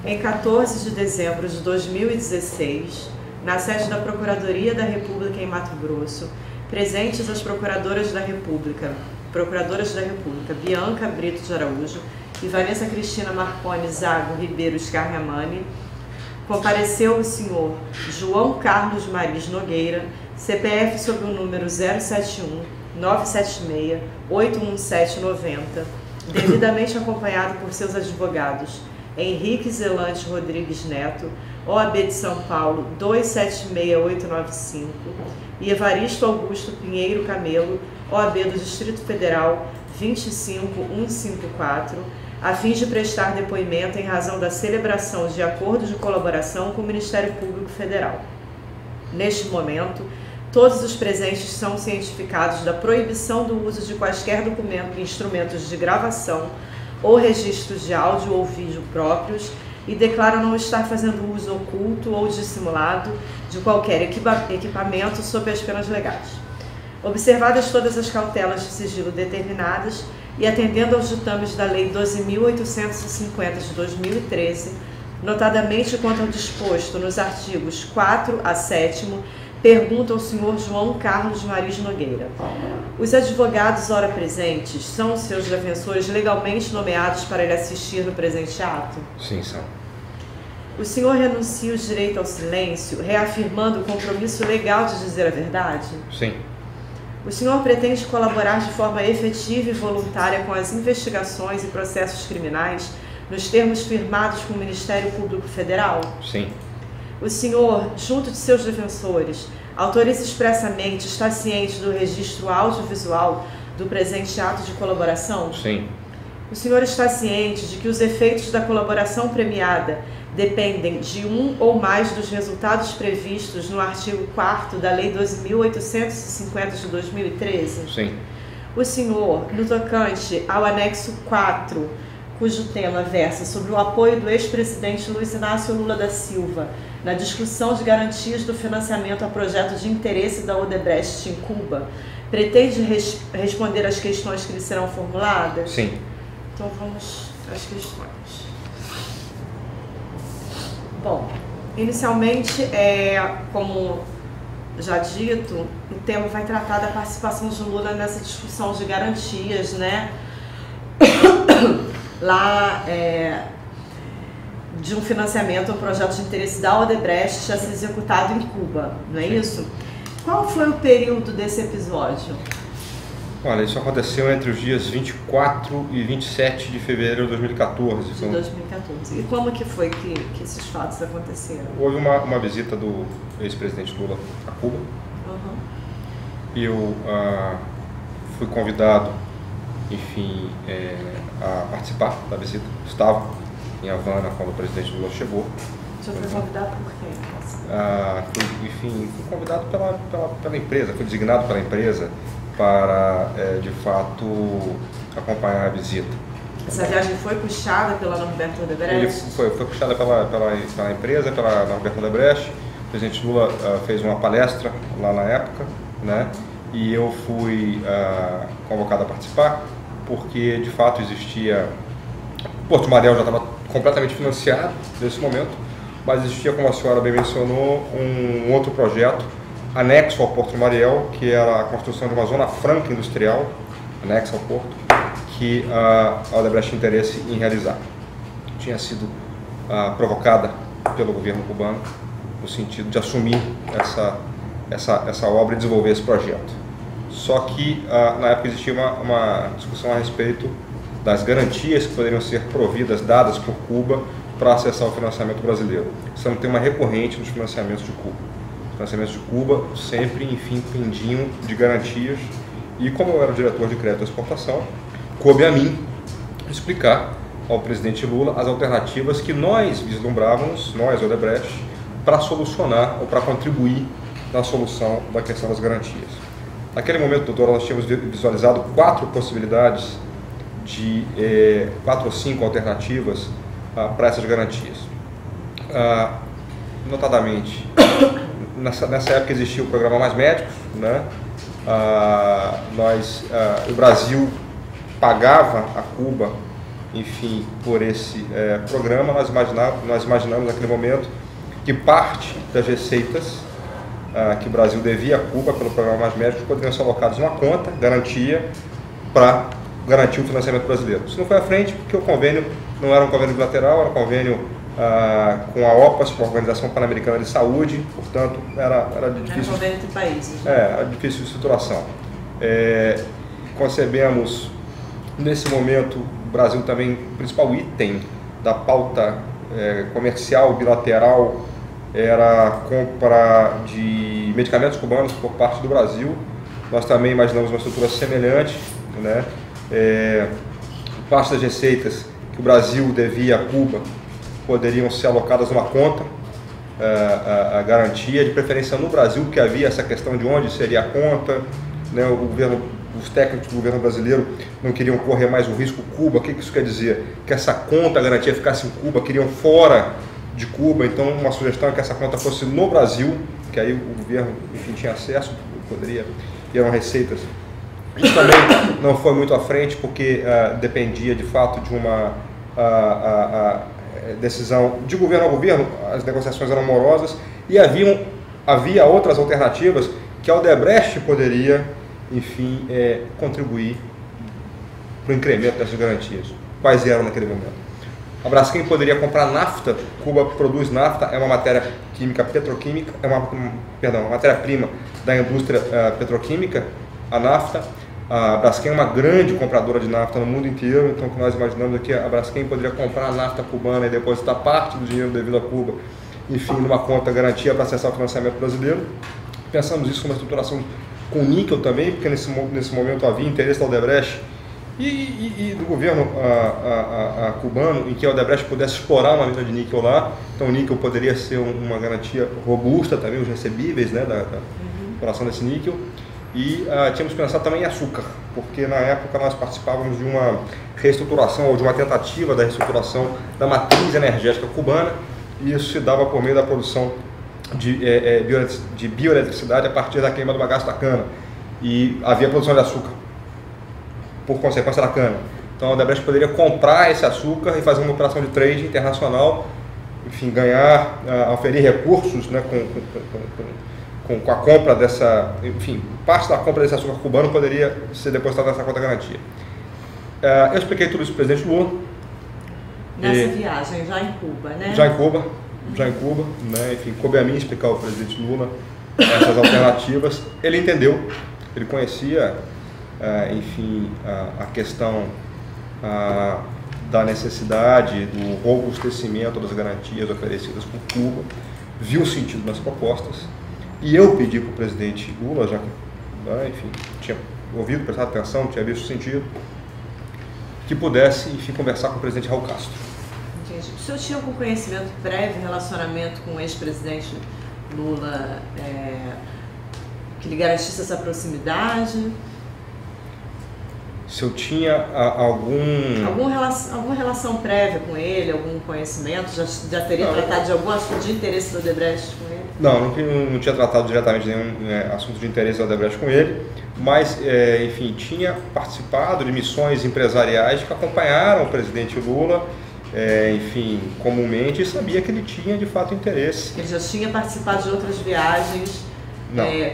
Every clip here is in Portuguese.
Em 14 de dezembro de 2016, na sede da Procuradoria da República em Mato Grosso, presentes as Procuradoras da República Bianca Brito de Araújo e Vanessa Cristina Marconi Zago Ribeiro Scarriamani, compareceu o senhor João Carlos Maris Nogueira, CPF sob o número 071-976-81790, devidamente acompanhado por seus advogados Henrique Zelante Rodrigues Neto, OAB de São Paulo 276895, e Evaristo Augusto Pinheiro Camelo, OAB do Distrito Federal 25154, a fim de prestar depoimento em razão da celebração de acordo de colaboração com o Ministério Público Federal. Neste momento, todos os presentes são cientificados da proibição do uso de quaisquer documentos e instrumentos de gravação ou registros de áudio ou vídeo próprios e declaram não estar fazendo uso oculto ou dissimulado de qualquer equipamento sob as penas legais. Observadas todas as cautelas de sigilo determinadas e atendendo aos ditames da Lei 12.850 de 2013, notadamente quanto ao disposto nos artigos 4 a 7º, pergunta ao senhor João Carlos Maris Nogueira. Os advogados ora presentes são os seus defensores legalmente nomeados para lhe assistir no presente ato? Sim, são. O senhor renuncia o direito ao silêncio, reafirmando o compromisso legal de dizer a verdade? Sim. O senhor pretende colaborar de forma efetiva e voluntária com as investigações e processos criminais nos termos firmados com o Ministério Público Federal? Sim. O senhor, junto de seus defensores, autoriza expressamente, está ciente do registro audiovisual do presente ato de colaboração? Sim. O senhor está ciente de que os efeitos da colaboração premiada dependem de um ou mais dos resultados previstos no artigo 4º da Lei 12.850 de 2013? Sim. O senhor, no tocante ao anexo 4, cujo tema versa sobre o apoio do ex-presidente Luiz Inácio Lula da Silva na discussão de garantias do financiamento a projeto de interesse da Odebrecht em Cuba, pretende responder às questões que lhe serão formuladas? Sim. Então vamos às questões. Bom, inicialmente, como já dito, o tema vai tratar da participação de Lula nessa discussão de garantias, né? Lá, de um financiamento ao projeto de interesse da Odebrecht a ser executado em Cuba, não é isso? Qual foi o período desse episódio? Olha, isso aconteceu entre os dias 24 e 27 de fevereiro de 2014. De 2014. E como que foi que esses fatos aconteceram? Houve uma visita do ex-presidente Lula a Cuba. Uhum. Eu fui convidado, enfim, a participar da visita. Estava em Havana quando o presidente Lula chegou. Você foi convidado por quem? Fui convidado pela empresa, fui designado pela empresa para, de fato, acompanhar a visita. Essa viagem foi puxada pela Norberto Odebrecht? Foi puxada pela empresa, pela Norberto Odebrecht. O presidente Lula fez uma palestra lá na época, né? E eu fui convocado a participar, porque de fato existia... Porto Mariel já estava completamente financiado nesse momento, mas existia, como a senhora bem mencionou, um outro projeto anexo ao Porto Mariel, que era a construção de uma zona franca industrial, anexa ao Porto, que a Odebrecht tinha interesse em realizar. Tinha sido provocada pelo governo cubano no sentido de assumir essa obra e desenvolver esse projeto. Só que na época existia uma discussão a respeito das garantias que poderiam ser providas, dadas por Cuba para acessar o financiamento brasileiro. Isso é um tema recorrente nos financiamentos de Cuba. Os financiamentos de Cuba sempre, enfim, pendiam de garantias e, como eu era o diretor de crédito e exportação, coube a mim explicar ao presidente Lula as alternativas que nós vislumbrávamos, nós, Odebrecht, para solucionar ou para contribuir na solução da questão das garantias. Naquele momento, doutor, nós tínhamos visualizado 4 possibilidades de 4 ou 5 alternativas para essas garantias. Notadamente, nessa época existia o programa Mais Médicos, né? O Brasil pagava a Cuba enfim, por esse programa, nós imaginamos naquele momento que parte das receitas que o Brasil devia a Cuba pelo programa Mais Médicos poderiam ser alocadas numa conta, garantia, para garantir o financiamento brasileiro. Isso não foi à frente porque o convênio não era um convênio bilateral, era um convênio com a OPAS, com a Organização Pan-Americana de Saúde, portanto era difícil. Era convênio entre países. Era difícil de estruturação. Concebemos, nesse momento, o Brasil também, o principal item da pauta comercial bilateral era a compra de medicamentos cubanos por parte do Brasil. Nós também imaginamos uma estrutura semelhante, né? Parte das receitas que o Brasil devia a Cuba poderiam ser alocadas numa conta, a garantia, de preferência no Brasil, porque havia essa questão de onde seria a conta, né? Os técnicos do governo brasileiro não queriam correr mais o risco Cuba. O que isso quer dizer? Que essa conta, a garantia, ficasse em Cuba, queriam fora de Cuba. Então, uma sugestão é que essa conta fosse no Brasil, que aí o governo, enfim, tinha acesso, poderia, e eram receitas. Isso também não foi muito à frente, porque dependia de fato de uma decisão de governo a governo. As negociações eram morosas e havia outras alternativas que a Odebrecht poderia, enfim, contribuir para o incremento dessas garantias. Quais eram naquele momento? A Braskem poderia comprar nafta. Cuba produz nafta, é uma matéria química petroquímica, uma matéria-prima da indústria petroquímica, a nafta. A Braskem é uma grande compradora de nafta no mundo inteiro, então o que nós imaginamos é que a Braskem poderia comprar a nafta cubana e depositar parte do dinheiro devido a Cuba, enfim, numa conta garantia para acessar o financiamento brasileiro. Pensamos isso como uma estruturação com níquel também, porque nesse momento havia interesse da Odebrecht e do governo cubano em que a Odebrecht pudesse explorar uma mina de níquel lá. Então o níquel poderia ser uma garantia robusta também, os recebíveis, né, da exploração desse níquel. E tínhamos pensado também em açúcar, porque na época nós participávamos de uma reestruturação, ou de uma tentativa da reestruturação da matriz energética cubana, e isso se dava por meio da produção de bioeletricidade a partir da queima do bagaço da cana, e havia produção de açúcar por consequência da cana. Então a Odebrecht poderia comprar esse açúcar e fazer uma operação de trade internacional, enfim, ganhar, oferir recursos, né, com a compra dessa, enfim, parte da compra desse açúcar cubano poderia ser depositada nessa conta garantia. Eu expliquei tudo isso para o presidente Lula. Nessa viagem, já em Cuba, né? Já em Cuba, né? Enfim, coube a mim explicar ao presidente Lula essas alternativas. Ele entendeu, ele conhecia, enfim, a questão da necessidade do robustecimento das garantias oferecidas por Cuba, viu o sentido das propostas. E eu pedi para o presidente Lula, já que, enfim, tinha ouvido, prestado atenção, tinha visto o sentido, que pudesse, enfim, conversar com o presidente Raul Castro. Entendi. O senhor tinha algum conhecimento prévio, relacionamento com o ex-presidente Lula, que lhe garantisse essa proximidade? Se eu tinha alguma relação prévia com ele, algum conhecimento, já teria tratado de algum assunto de interesse do Odebrecht com ele? Não tinha tratado diretamente de nenhum assunto de interesse da Odebrecht com ele, mas, enfim, tinha participado de missões empresariais que acompanharam o presidente Lula, enfim, comumente, e sabia que ele tinha, de fato, interesse. Ele já tinha participado de outras viagens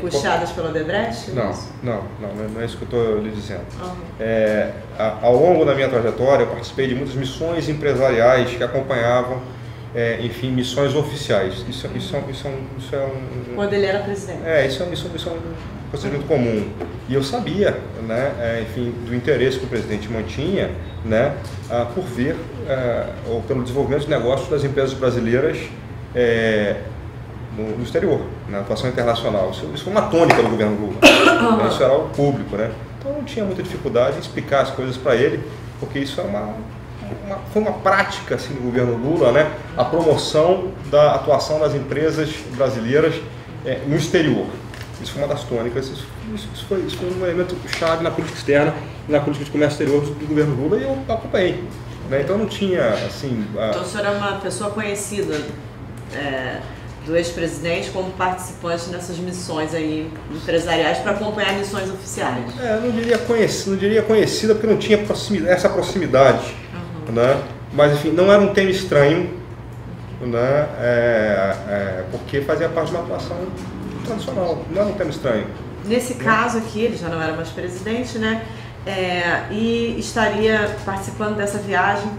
puxadas pela Odebrecht? Não é isso que eu estou lhe dizendo. Ao longo da minha trajetória, eu participei de muitas missões empresariais que acompanhavam, enfim, missões oficiais. Isso é um... Quando ele era presidente? Isso é um procedimento comum. E eu sabia, né, enfim, do interesse que o presidente mantinha, né, por ver, ou pelo desenvolvimento de negócios das empresas brasileiras no exterior, na atuação internacional. Isso foi uma tônica do governo Lula. Isso era o público, né? Então não tinha muita dificuldade em explicar as coisas para ele, porque isso foi uma prática assim, do governo Lula, né? A promoção da atuação das empresas brasileiras no exterior. Isso foi uma das tônicas, isso foi um elemento chave na política externa e na política de comércio exterior do governo Lula, e eu acompanhei. Né? Então não tinha, assim... Então o senhor é uma pessoa conhecida do ex-presidente como participante nessas missões aí empresariais para acompanhar missões oficiais? Não diria conhecida porque não tinha essa proximidade. né? Mas enfim, não era um tema estranho, né? Porque fazia parte de uma atuação tradicional, não era um tema estranho. Nesse caso aqui, ele já não era mais presidente, né? E estaria participando dessa viagem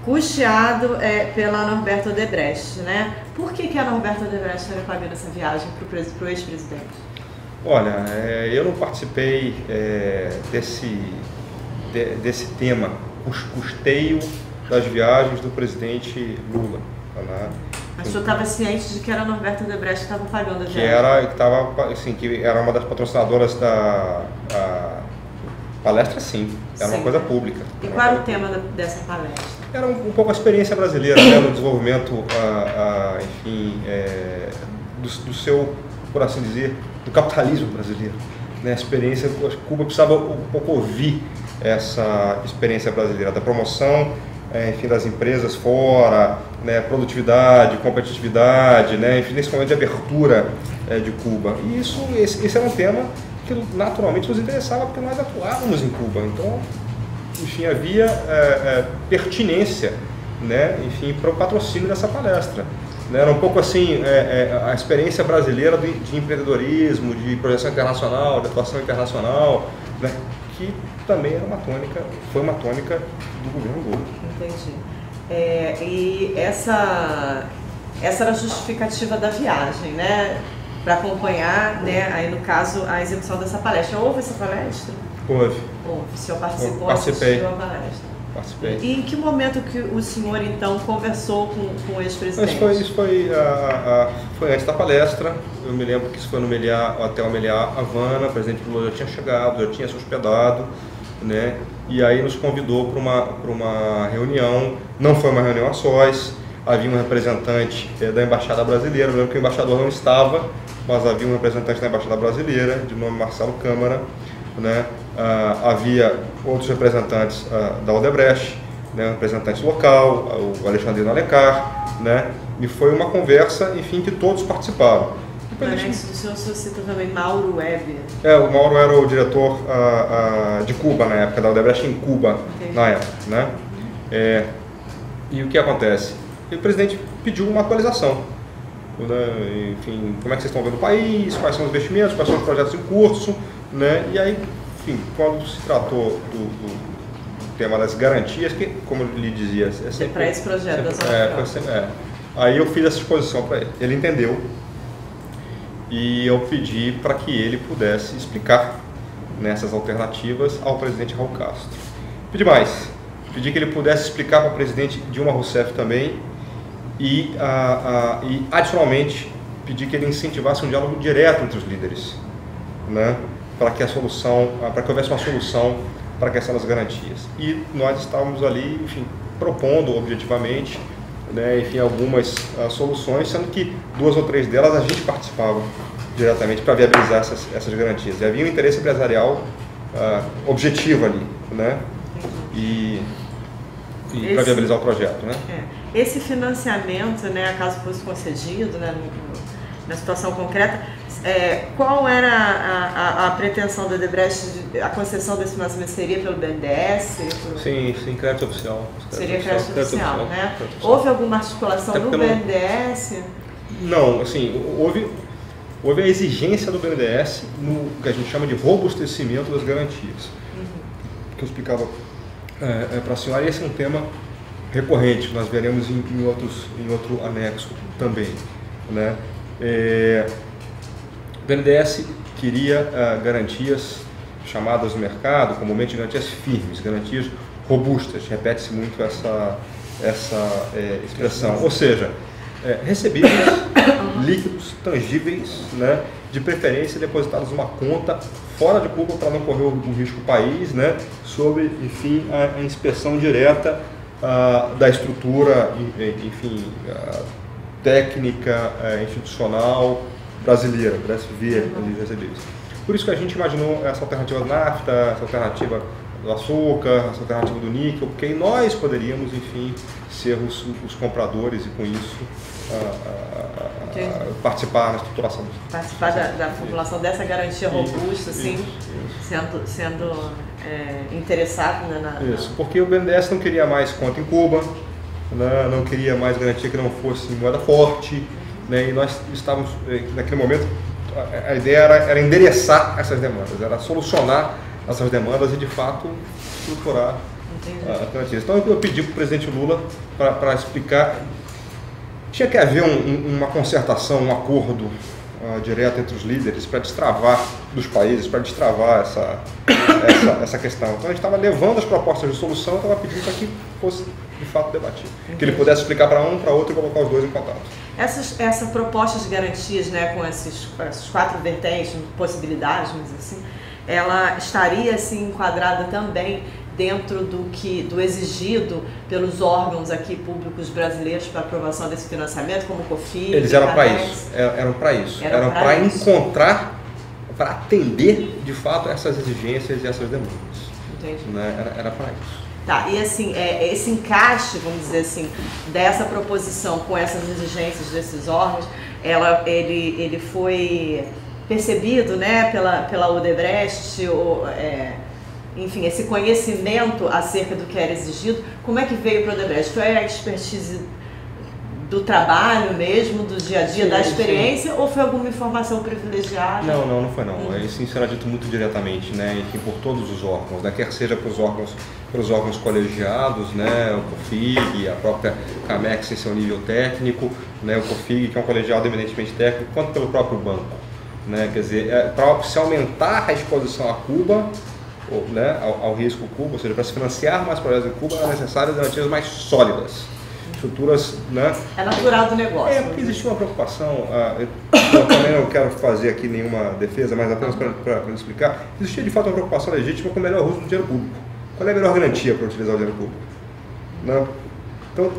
custeado pela Norberto Odebrecht, né? Por que a Norberto Odebrecht estaria pagando essa viagem para o ex-presidente? Olha, eu não participei desse tema, custeio das viagens do presidente Lula. Né? Mas o senhor estava ciente de que era a Norberto Odebrecht que estava pagando a viagem? Que era uma das patrocinadoras da palestra, sim. Era uma coisa pública. E qual era o tema dessa palestra? Era um pouco a experiência brasileira, né, no desenvolvimento, enfim, do seu, por assim dizer, do capitalismo brasileiro. Né? A experiência, Cuba precisava um pouco ouvir essa experiência brasileira, da promoção, enfim, das empresas fora, né, produtividade, competitividade, né, enfim, nesse momento de abertura de Cuba. E esse era um tema que naturalmente nos interessava porque nós atuávamos em Cuba. Então, enfim, havia pertinência, né, enfim, para o patrocínio dessa palestra. Né? Era um pouco assim, a experiência brasileira de empreendedorismo, de projeção internacional, de atuação internacional, né, que também era foi uma tônica do governo Lula. Entendi. E essa era a justificativa da viagem, né? Para acompanhar, né, aí no caso, a execução dessa palestra. Houve essa palestra? Houve. O senhor participou, Participei. assistiu a palestra? Participei. E em que momento que o senhor, então, conversou com o ex-presidente? Isso foi antes da palestra. Eu me lembro que isso foi no Hotel Meliá Havana. O presidente Lula já tinha chegado, já tinha se hospedado, né? E aí nos convidou para uma reunião. Não foi uma reunião a sós. Havia um representante da Embaixada Brasileira. Eu lembro que o embaixador não estava, mas havia um representante da Embaixada Brasileira, de nome Marcelo Câmara, né? Havia outros representantes da Odebrecht, né? Um representante local, o Alexandre Alencar, né? E foi uma conversa, enfim, que todos participaram. No anexo do senhor cita também Mauro Weber. O Mauro era o diretor de Cuba na época, da Odebrecht em Cuba. Entendi. Na época, né? E o que acontece? E o presidente pediu uma atualização. Né? Enfim, como é que vocês estão vendo o país, quais são os investimentos, quais são os projetos em curso, né? E aí, enfim, quando se tratou do tema das garantias, que, como ele lhe dizia, é sempre para esse projeto da Zona Aí eu fiz essa exposição para ele. Ele entendeu e eu pedi para que ele pudesse explicar nessas alternativas ao presidente Raul Castro. Pedi mais, pedi que ele pudesse explicar para o presidente Dilma Rousseff também e adicionalmente pedi que ele incentivasse um diálogo direto entre os líderes, né, para que houvesse uma solução para a questão das garantias. E nós estávamos ali, enfim, propondo objetivamente, né, enfim, algumas soluções, sendo que 2 ou 3 delas a gente participava diretamente para viabilizar essas garantias. E havia um interesse empresarial objetivo ali, né, e para viabilizar o projeto, né. Esse financiamento, né, caso fosse concedido, né, na situação concreta, qual era a pretensão da Odebrecht? A concessão desse financiamento seria pelo BNDES? Sim, crédito oficial. Seria crédito oficial, né? Houve alguma articulação no BNDES? Não, assim, houve a exigência do BNDES no que a gente chama de robustecimento das garantias. Que eu explicava para a senhora, e esse é um tema recorrente, nós veremos em outro anexo também, né? O BNDES queria garantias chamadas no mercado comumente garantias firmes, garantias robustas, repete-se muito essa expressão, ou seja, recebíveis, líquidos, tangíveis, né, de preferência depositados numa conta fora de Cuba para não correr o risco do país, né, sobre, enfim, a inspeção direta da estrutura, enfim, técnica, institucional brasileira, pudesse ver ali recebíveis. Por isso que a gente imaginou essa alternativa do NAFTA, essa alternativa do açúcar, essa alternativa do níquel, porque aí nós poderíamos, enfim, ser os compradores e com isso participar na estruturação. Participar da formulação dessa garantia robusta, sim. sendo interessado, né, Isso, porque o BNDES não queria mais conta em Cuba, né, não queria mais garantia que não fosse moeda forte, né, e nós estávamos, naquele momento, a ideia era endereçar essas demandas, era solucionar essas demandas e, de fato, estruturar alternativas. Então, eu pedi para o presidente Lula para explicar. Tinha que haver uma concertação, um acordo direto entre os líderes para destravar dos países, para destravar essa questão. Então, a gente estava levando as propostas de solução e estava pedindo para que fosse, de fato, debatido. Que ele pudesse explicar para um, para outro e colocar os dois em contato. Essa proposta de garantias, né, com essas 4 vertentes, possibilidades, mas assim, ela estaria assim, enquadrada também dentro do exigido pelos órgãos aqui públicos brasileiros para aprovação desse financiamento, como o COFIG? Eles eram para isso, eram para encontrar, para atender de fato essas exigências e essas demandas. Entendi. Né? Era para isso. Tá, e assim, esse encaixe, vamos dizer assim, dessa proposição com essas exigências desses órgãos, ele foi percebido, né, pela Odebrecht, enfim, esse conhecimento acerca do que era exigido. Como é que veio para o Odebrecht? Foi a expertise do trabalho mesmo, do dia a dia, da experiência, ou foi alguma informação privilegiada? Não foi não. Isso será dito muito diretamente, né, enfim, por todos os órgãos, né, quer seja pelos órgãos colegiados, né, o COFIG, a própria CAMEX em seu nível técnico, né, o COFIG, que é um colegiado eminentemente técnico, quanto pelo próprio banco, né, quer dizer, para se aumentar a exposição a Cuba, né, ao risco Cuba, ou seja, para se financiar mais projetos em Cuba, é necessário garantias mais sólidas. Estruturas, né? É natural do negócio. Porque existe uma preocupação, eu também não quero fazer aqui nenhuma defesa, mas apenas para explicar, existia de fato uma preocupação legítima com o melhor uso do dinheiro público. Qual é a melhor garantia para utilizar o dinheiro público? Né? Então,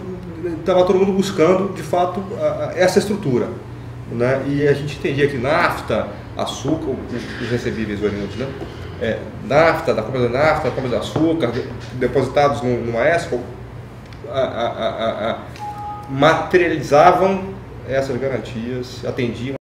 estava todo mundo buscando, de fato, essa estrutura. Né? E a gente entendia que nafta, açúcar, os recebíveis oriundos, né? Nafta, da compra da nafta, da compra de açúcar, depositados numa ESCO, materializavam essas garantias, atendiam